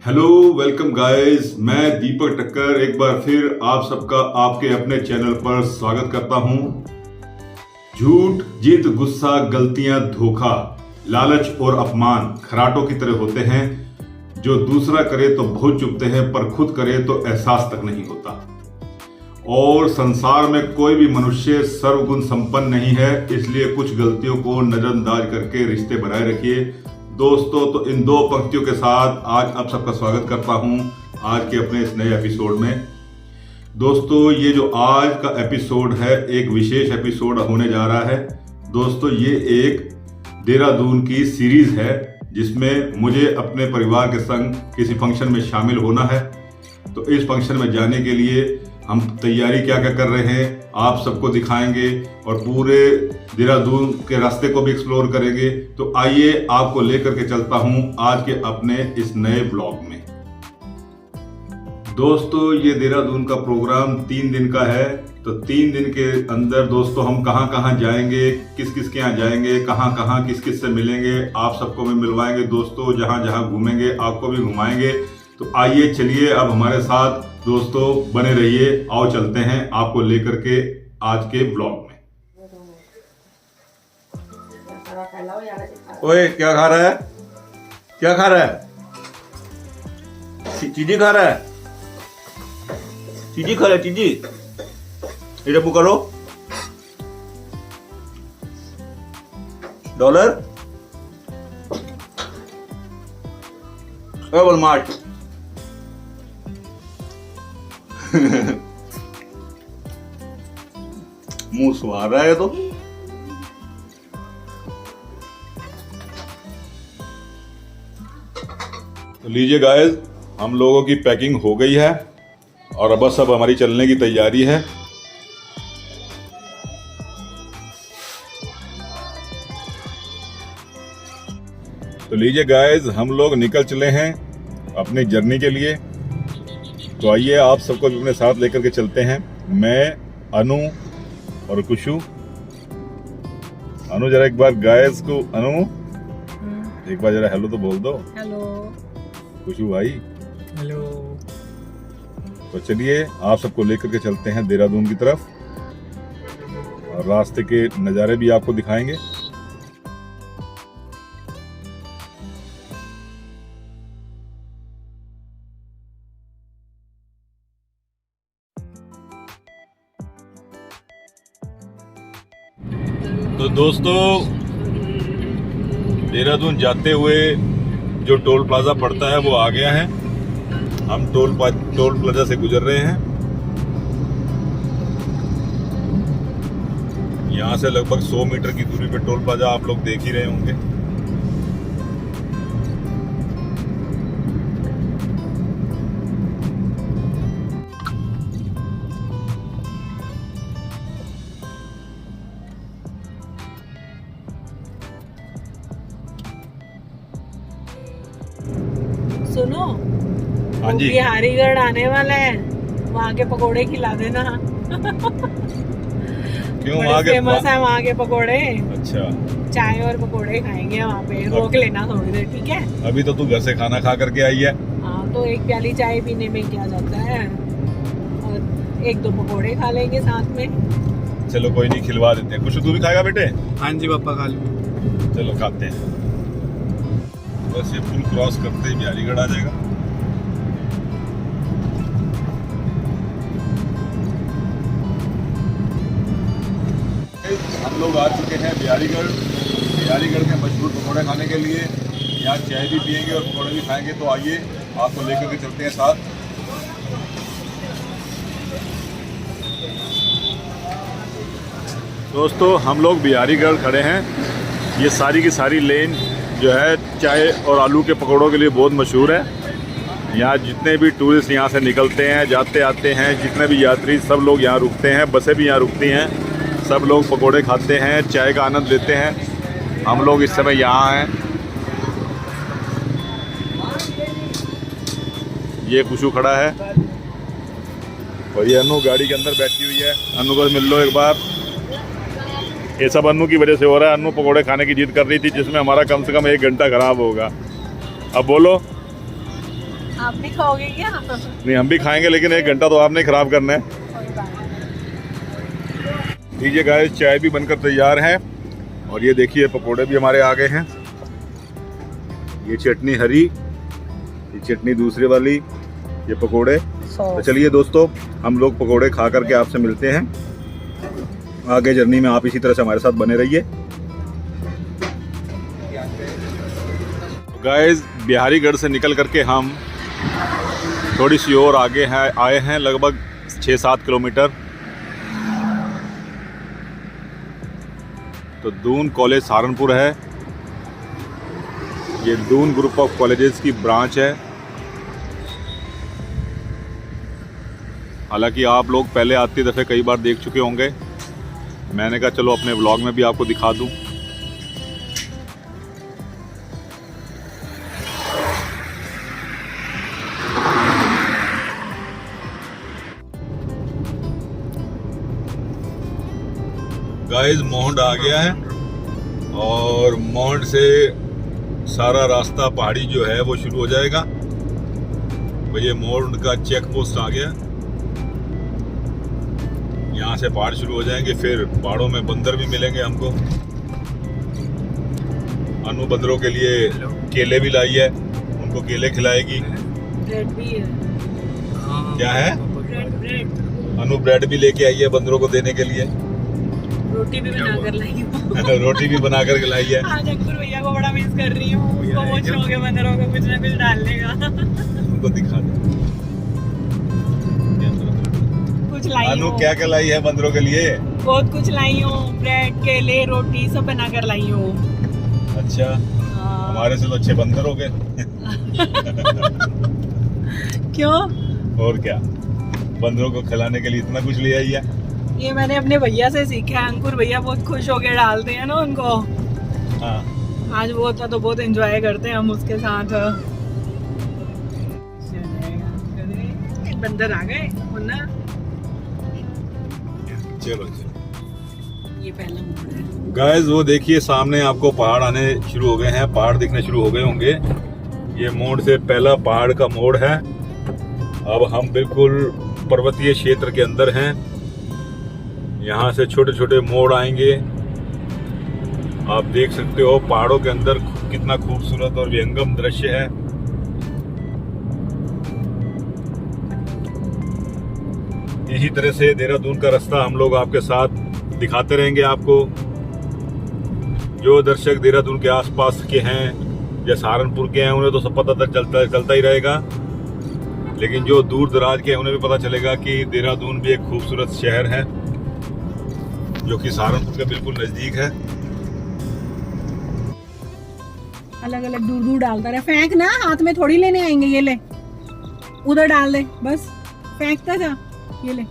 Hello welcome guys, मैं दीपक टक्कर एक बार फिर आप सबका आपके अपने चैनल पर स्वागत करता हूं। झूठ, जिद, गुस्सा, गलतियां, धोखा, लालच और अपमान खराटों की तरह होते हैं जो दूसरा करे तो बहुत चुभते हैं पर खुद करे तो एहसास तक नहीं होता। और संसार में कोई भी मनुष्य सर्वगुण संपन्न नहीं है, इसलिए कुछ गलतियों को नजरअंदाज करके रिश्ते बनाए रखिए। दोस्तों, तो इन दो पंक्तियों के साथ आज आप सबका स्वागत करता हूं आज के अपने इस नए एपिसोड में। दोस्तों, ये जो आज का एपिसोड है एक विशेष एपिसोड होने जा रहा है। दोस्तों, ये एक देहरादून की सीरीज है जिसमें मुझे अपने परिवार के संग किसी फंक्शन में शामिल होना है। तो इस फंक्शन में जाने के लिए हम तैयारी क्या क्या कर रहे हैं आप सबको दिखाएंगे और पूरे देहरादून के रास्ते को भी एक्सप्लोर करेंगे। तो आइए आपको लेकर के चलता हूं आज के अपने इस नए ब्लॉग में। दोस्तों, ये देहरादून का प्रोग्राम 3 दिन का है। तो 3 दिन के अंदर दोस्तों हम कहां कहां जाएंगे, किस किस के यहाँ जाएंगे, कहां कहां किस किस से मिलेंगे, आप सबको भी मिलवाएंगे। दोस्तों, जहां जहां घूमेंगे आपको भी घुमाएंगे। तो आइए चलिए अब हमारे साथ दोस्तों बने रहिए। आओ चलते हैं आपको लेकर के आज के ब्लॉग में। ओए, क्या खा रहा है? क्या खा रहा है? चीजी खा रहा है? चीजी खा रहा है? चीजी ये डब्बू करो। डॉलर बदमाश मुंह सुहा रहा है। तो लीजिए गाइस, हम लोगों की पैकिंग हो गई है और बस अब हमारी चलने की तैयारी है। तो लीजिए गाइस, हम लोग निकल चले हैं अपनी जर्नी के लिए। तो आइए आप सबको भी अपने साथ लेकर के चलते हैं। मैं, अनु और कुशु। अनु जरा एक बार गाइस को, अनु एक बार जरा हेलो तो बोल दो। हेलो कुशु भाई, हेलो। तो चलिए आप सबको लेकर के चलते हैं देहरादून की तरफ और रास्ते के नज़ारे भी आपको दिखाएंगे। तो दोस्तों, देहरादून जाते हुए जो टोल प्लाजा पड़ता है वो आ गया है। हम टोल प्लाजा से गुजर रहे हैं। यहाँ से लगभग 100 मीटर की दूरी पे टोल प्लाजा आप लोग देख ही रहे होंगे। सुनो, हाँ जी, बिहारीगढ़ आने वाला है, वहाँ के पकोड़े खिला देना। क्यों? बड़े वहाँ के फेमस है वहाँ के पकोड़े। अच्छा, चाय और पकोड़े खाएंगे वहाँ पे, रोक लेना थोड़ी देर, ठीक है? अभी तो तू घर से खाना खा करके आई है। हाँ, तो एक प्याली चाय पीने में क्या जाता है, और 1-2 पकोड़े खा लेंगे साथ में। चलो कोई नहीं, खिलवा देते हैं। कुछ तू भी खाएगा बेटे? हाँ जी पापा, खा लो। चलो खाते हैं। बस ये पुल क्रॉस करते ही बिहारीगढ़ आ जाएगा। हम लोग आ चुके हैं बिहारीगढ़। बिहारीगढ़ के मशहूर पकौड़े खाने के लिए। यहाँ चाय भी पियेंगे और पकौड़े भी खाएंगे। तो आइए आपको लेकर के चलते हैं साथ। दोस्तों, हम लोग बिहारीगढ़ खड़े हैं। ये सारी की सारी लेन जो है चाय और आलू के पकौड़ों के लिए बहुत मशहूर है। यहाँ जितने भी टूरिस्ट यहाँ से निकलते हैं, जाते आते हैं, जितने भी यात्री, सब लोग यहाँ रुकते हैं। बसें भी यहाँ रुकती हैं। सब लोग पकौड़े खाते हैं, चाय का आनंद लेते हैं। हम लोग इस समय यहाँ हैं। ये कुशु खड़ा है और ये अनु गाड़ी के अंदर बैठी हुई है। अनु को मिल लो एक बार। ये सब अन्नू की वजह से हो रहा है। अन्नू पकोड़े खाने की जिद कर रही थी जिसमें हमारा कम से कम 1 घंटा खराब होगा। अब बोलो। आप भी खाओगे क्या? नहीं, हम भी खाएंगे, लेकिन 1 घंटा तो आपने खराब करना है। कोई बात नहीं। लीजिए गाइस, चाय भी बनकर तैयार है और ये देखिए पकोड़े भी हमारे आ गए हैं। ये चटनी हरी, ये चटनी दूसरी वाली, ये पकोड़े। तो चलिए दोस्तों, हम लोग पकोड़े खा करके आपसे मिलते हैं। आगे जर्नी में आप इसी तरह से हमारे साथ बने रहिए। गाइस, बिहारीगढ़ से निकल करके हम थोड़ी सी और आगे आए हैं, लगभग 6-7 किलोमीटर। तो दून कॉलेज सहारनपुर है। ये दून ग्रुप ऑफ कॉलेजेस की ब्रांच है। हालांकि आप लोग पहले आते दफ़े कई बार देख चुके होंगे। मैंने कहा चलो अपने व्लॉग में भी आपको दिखा दूं। गाइस, मोहंड आ गया है और मोहंड से सारा रास्ता पहाड़ी जो है वो शुरू हो जाएगा। ये मोहंड का चेक पोस्ट आ गया। यहाँ से पहाड़ शुरू हो जाएंगे, फिर पहाड़ों में बंदर भी मिलेंगे हमको। अनु बंदरों के लिए केले भी लाई है, उनको केले खिलाएगी। ब्रेड भी है। क्या है? ब्रेड। अनु ब्रेड भी लेके आई है बंदरों को देने के लिए। रोटी भी बना कर लाई हूँ। रोटी भी बना कर खिलाई है। आज अंकुर भैया को बड़ा मिस कर रही हूँ। उसको वो शौक है बंदरों को कुछ ना कुछ डालने का। उनको दिखा दो कुछ लाई अनु हूँ। क्या क्या लाई है बंदरों के लिए? बहुत कुछ लाई हूँ। ब्रेड, केले, रोटी सब बना कर लाई हूँ। अच्छा, हमारे से तो अच्छे बंदर हो गए। क्यों? और क्या, बंदरों को खिलाने के लिए इतना कुछ ले आई है। ये मैंने अपने भैया से सीखा है। अंकुर भैया बहुत खुश होकर डालते हैं ना उनको। हाँ, आज वो होता तो बहुत एंजॉय करते हैं हम उसके साथ। बंदर आ गए मुन्ना। चलो ये पहला मोड़ है। गाइस, वो देखिए सामने आपको पहाड़ आने शुरू हो गए हैं, पहाड़ दिखने शुरू हो गए होंगे। ये मोड़ से पहला पहाड़ का मोड़ है। अब हम बिल्कुल पर्वतीय क्षेत्र के अंदर हैं। यहाँ से छोटे छोटे मोड़ आएंगे। आप देख सकते हो पहाड़ों के अंदर कितना खूबसूरत और विहंगम दृश्य है। इसी तरह से देहरादून का रास्ता हम लोग आपके साथ दिखाते रहेंगे आपको। जो दर्शक देहरादून के आसपास के हैं या सहारनपुर के हैं, उन्हें तो सब पता चलता ही रहेगा। लेकिन जो दूर दराज के हैं, उन्हें भी पता चलेगा कि देहरादून भी एक खूबसूरत शहर है जो कि सहारनपुर के बिल्कुल नजदीक है। अलग अलग दूर दूर डालता रहे। फेंक ना, हाथ में थोड़ी लेने आएंगे। ये ले, उधर डाल दे, बस फेंकता जा। ये ले,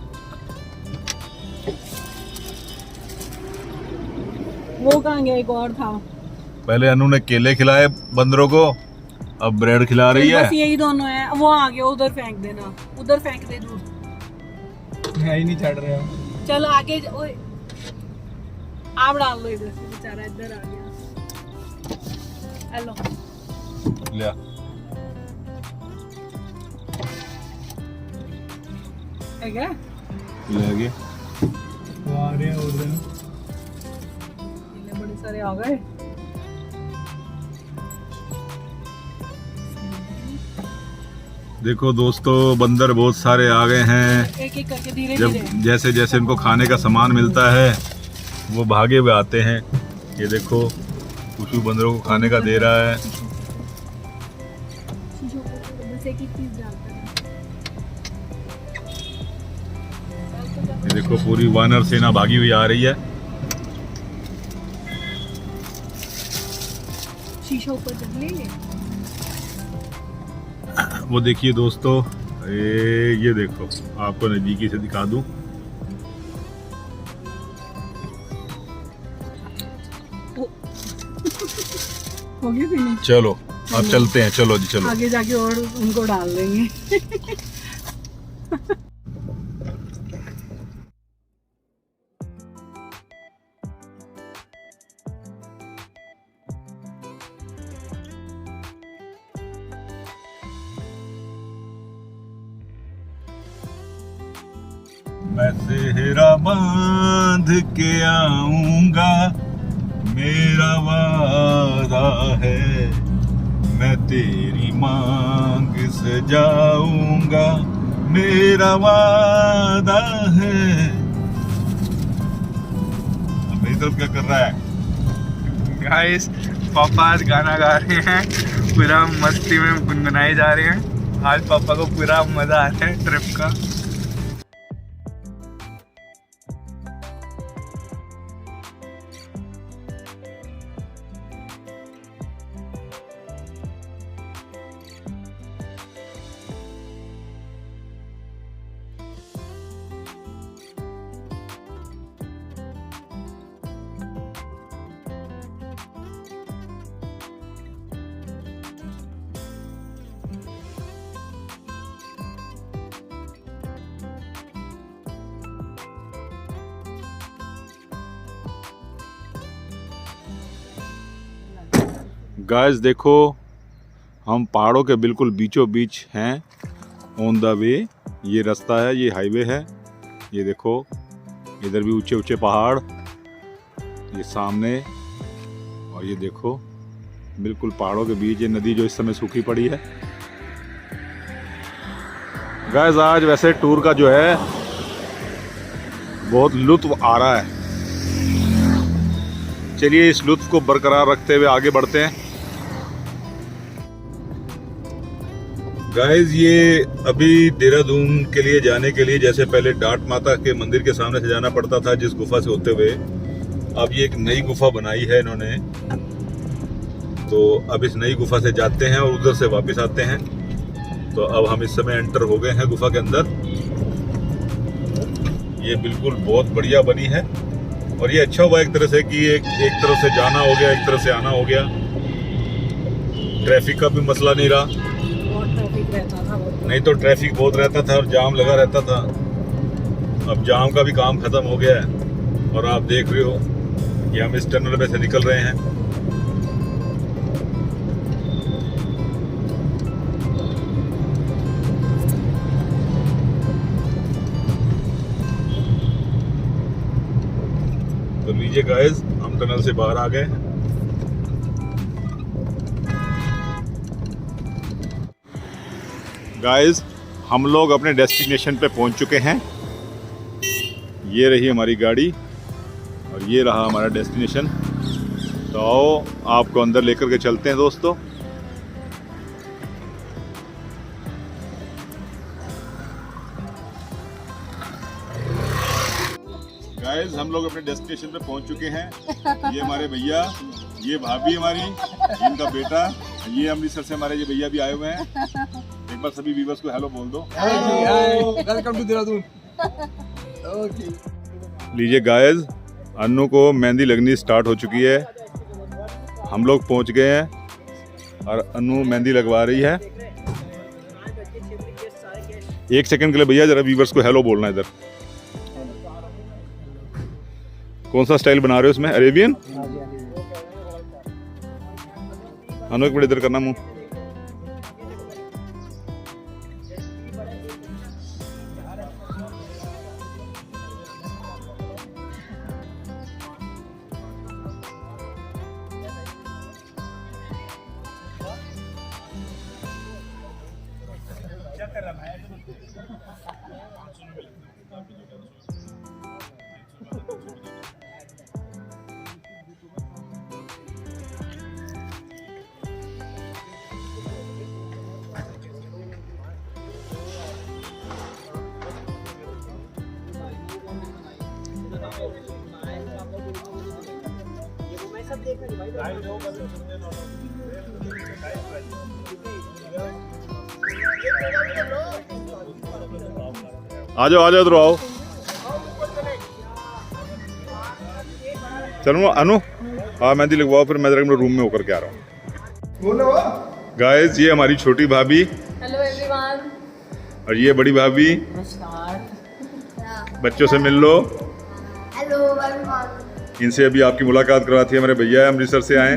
वो कहाँ गया? एक और था। पहले अनु ने केले खिलाए बंदरों को, अब ब्रेड खिला रही है। बस यही दोनों है। वो आ गया, उधर फेंक देना। उधर फेंक दे दूर। है ही नहीं चढ़ रहे हो। चलो आगे। ओए, आप डाल दो इधर से। बेचारा इधर आ गया। हेलो, लिया। है क्या? ले गए। वो आ रहे हैं उधर। इतने बड़े सारे आ गए। देखो दोस्तों, बंदर बहुत सारे आ गए हैं। एक एक करके धीरे जब धीरे। जैसे जैसे इनको खाने का सामान मिलता है, वो भागे हुए आते हैं। ये देखो, कुछ बंदरों को खाने का दे रहा है। ये देखो, पूरी वानर सेना भागी हुई आ रही है। शीशा ऊपर रख लेंगे। वो देखिए दोस्तों, ये देखो, आपको नजदीकी से दिखा दूं। हो गई फिनिश। चलो अब चलते हैं, चलो जी चलो। आगे जाके और उनको डाल देंगे। मैं सेहरा बांध के आऊंगा, मेरा वादा है, मैं तेरी मांग सजाऊंगा, मेरा वादा है। अब मेरी तरफ क्या कर रहा है? गाइस पापा आज गाना गा रहे हैं, पूरा मस्ती में गुनगुनाए जा रहे हैं। आज पापा को पूरा मजा आ रहा है ट्रिप का। गाइस देखो, हम पहाड़ों के बिल्कुल बीचों बीच हैं, ऑन द वे। ये रास्ता है, ये हाईवे है। ये देखो, इधर भी ऊंचे ऊंचे पहाड़, ये सामने, और ये देखो बिल्कुल पहाड़ों के बीच ये नदी जो इस समय सूखी पड़ी है। गाइस आज वैसे टूर का जो है बहुत लुत्फ आ रहा है। चलिए इस लुत्फ को बरकरार रखते हुए आगे बढ़ते हैं। गाइस ये अभी देहरादून के लिए जाने के लिए, जैसे पहले डाट माता के मंदिर के सामने से जाना पड़ता था जिस गुफा से होते हुए, अब ये एक नई गुफा बनाई है इन्होंने। तो अब इस नई गुफा से जाते हैं और उधर से वापस आते हैं। तो अब हम इस समय एंटर हो गए हैं गुफा के अंदर। ये बिल्कुल बहुत बढ़िया बनी है और ये अच्छा हुआ एक तरह से कि एक तरफ से जाना हो गया, एक तरफ से आना हो गया। ट्रैफिक का भी मसला नहीं रहा, नहीं तो ट्रैफिक बहुत रहता था और जाम लगा रहता था। अब जाम का भी काम खत्म हो गया है और आप देख रहे हो कि हम इस टनल में से निकल रहे हैं। तो लीजिए गाइस, हम टनल से बाहर आ गए। गाइस हम लोग अपने डेस्टिनेशन पे पहुंच चुके हैं। ये रही हमारी गाड़ी और ये रहा हमारा डेस्टिनेशन। तो आओ आपको अंदर लेकर के चलते हैं दोस्तों। गाइस हम लोग अपने डेस्टिनेशन पे पहुंच चुके हैं। ये हमारे भैया, ये भाभी हमारी, इनका बेटा, ये अमृतसर से हमारे ये भैया भी आए हुए हैं। एक बार सभी व्यूअर्स को हेलो बोल दो। Welcome to Dehradun. लीजिए गाइस, अन्नू को मेहंदी लगनी स्टार्ट हो चुकी है। हम लोग पहुंच गए हैं और अन्नू मेहंदी लगवा रही है। एक सेकंड के लिए भैया जरा व्यूअर्स को हेलो बोलना। इधर कौन सा स्टाइल बना रहे हो इसमें? अरेबियन? अन्नू एक मिनट इधर करना मुंह। आ जाओ इधर आओ। चलो अनु मेहंदी लगवाओ, फिर मैं जरा रूम में होकर के आ रहा हूँ। गाइस ये हमारी छोटी भाभी, हेलो एवरीवन, और ये बड़ी भाभी। नमस्कार। बच्चों से मिल लो। Hello everyone. इनसे अभी आपकी मुलाकात करवाती है, हमारे भैया अमृतसर से आए।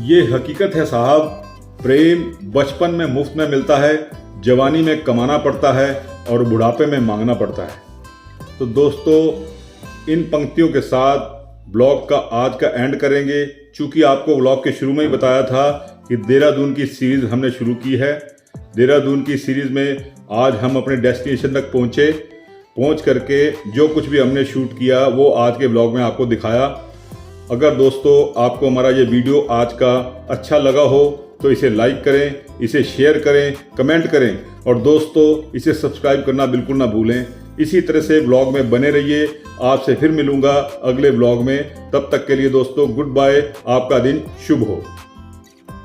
ये हकीकत है साहब, प्रेम बचपन में मुफ्त में मिलता है, जवानी में कमाना पड़ता है और बुढ़ापे में मांगना पड़ता है। तो दोस्तों, इन पंक्तियों के साथ ब्लॉग का आज का एंड करेंगे। चूंकि आपको ब्लॉग के शुरू में ही बताया था कि देहरादून की सीरीज हमने शुरू की है। देहरादून की सीरीज में आज हम अपने डेस्टिनेशन तक पहुंच करके जो कुछ भी हमने शूट किया वो आज के ब्लॉग में आपको दिखाया। अगर दोस्तों आपको हमारा ये वीडियो आज का अच्छा लगा हो तो इसे लाइक करें, इसे शेयर करें, कमेंट करें और दोस्तों इसे सब्सक्राइब करना बिल्कुल ना भूलें। इसी तरह से ब्लॉग में बने रहिए। आपसे फिर मिलूंगा अगले ब्लॉग में। तब तक के लिए दोस्तों गुड बाय, आपका दिन शुभ हो।